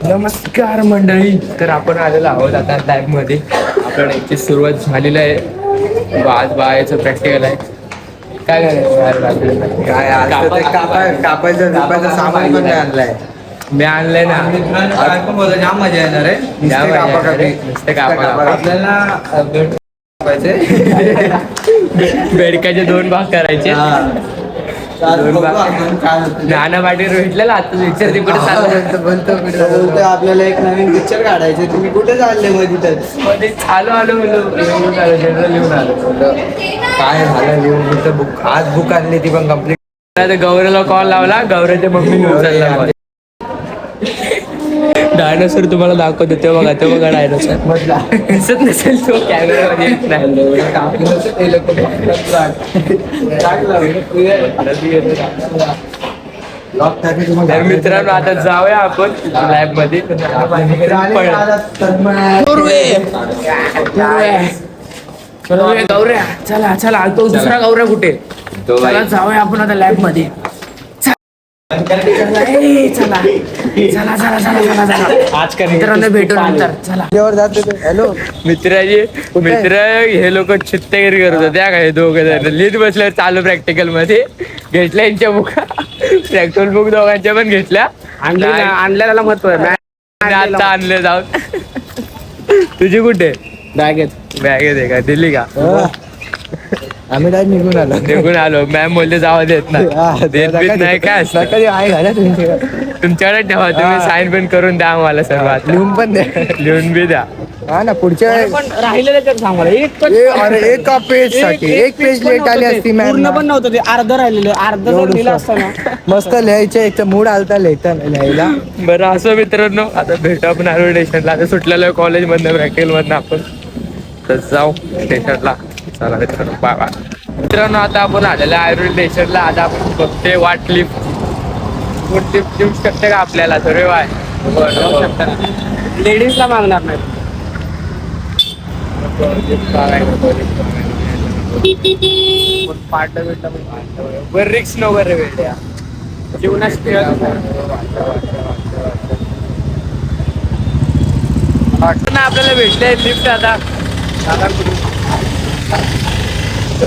नमस्कार मंडळी. तर आपण आलेलो आहोत आता लॅब मध्ये. आपण याची सुरुवात झालेली आहे. आज बायाचं प्रॅक्टिकल आहे. काय करायचं काय कापायचं सामान पण आणलंय. मी आणलंय ना. पण बोलतो जाम मजा येणार आहे. नुसते कापा आपल्याला बेडकाचे 2 भाग करायचे. 2 भाग नाना पाटील भेटलेला आता पिक्चर तिकडे चालू. आपल्याला एक नवीन पिक्चर काढायचे. तुम्ही कुठे चालले मध्ये आलो जनरल लिहून आलो. काय झालं लिहून बुक आज बुक आणली ती पण कम्प्लीट. गौरवला कॉल लावला. गौरवच्या मम्मीने उचलला. डायनोसर तुम्हाला दाखवतो ते बघा डायनोसर दिसत नसेल तो कॅमेरामध्ये येत नाही. तर मित्रांनो आता जाऊया आपण लॅब मध्ये. गौऱ्या चला चला. तो दुसरा गौऱ्या कुठे? चला जाऊया आपण आता लॅब मध्ये. चला आज मित्रांना भेटू नंतर. चला हॅलो मित्र हे लोक चित्तेगिरी करत होते काय. 2 जण लिहित बसले चालू प्रॅक्टिकल मध्ये. घेतल्या यांच्या बुका. प्रॅक्टिकल बुक दोघांच्या पण घेतल्या. आणलेला महत्व आहे. आता आणले जाऊन. तुझी कुठे बॅगेत आहे का? दिल्ली का? आम्ही निघून आलो. मॅम बोलले जावा देत नाही. काय तुमच्याकडे ठेवा. तुम्ही साईन पण करून द्या आम्हाला सर्व. लिहून पण द्या. लिहून बी द्या. हा ना पुढच्या राहिलेलं तर सांगा. एका पेज साठी एक पेज लेट आली असती. पूर्ण पण नव्हतं ते. अर्ध राहिलेलं. अर्ध जर दिलं असतं ना मस्त लिहायचं. एक मूड आलता लिहायला. बरं असं मित्रांनो आता भेटू आपण ॲडव्हर्टाईजला. आता सुटलेलं आहे कॉलेज मधनं प्रॅक्टिकल मधनं आपण. तर जाऊ स्टेशनला. चला मित्रांनो बाय बाय. मित्रांनो आता आपण आलेलं आहे आयुर्वेद स्टेशनला. आता आपण बघते वाट लिफ्ट देऊ शकते का आपल्याला? सर्व आहे लेडीजला मागणार नाही. बर रिक्स नो बर वेळ जीवनात आपल्याला भेटले लिफ्ट. आता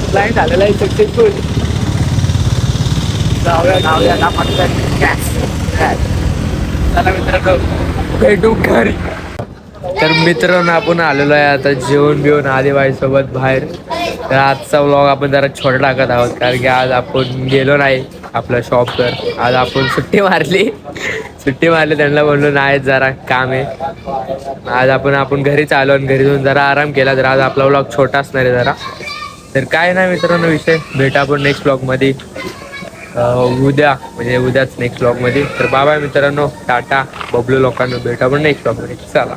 फ्लाईट झालेला आहे सक्सेसफुल. जाऊया चला मित्रांनो भेटू घरी. तर मित्रांनो आपण आलेलो आहे आता जेवण बिवून आदिबाई सोबत बाहेर. तर आजचा व्लॉग आपण जरा छोटा टाकत आहोत कारण की आज आपण गेलो नाही आपल्या शॉपवर. आज आपण सुट्टी मारली. त्यांना बोललो नाही जरा काम आहे. आज आपण घरीच आलो आणि घरी जाऊन जरा आराम केला. तर आज आपला व्लॉग छोटा असणार आहे जरा. तर काय नाही मित्रांनो विषय. भेटा आपण नेक्स्ट ब्लॉगमध्ये उद्या. म्हणजे उद्याच नेक्स्ट ब्लॉगमध्ये. तर बाय बाय मित्रांनो. टाटा बबलू लोकांना. भेटा आपण नेक्स्ट ब्लॉगमध्ये. चला.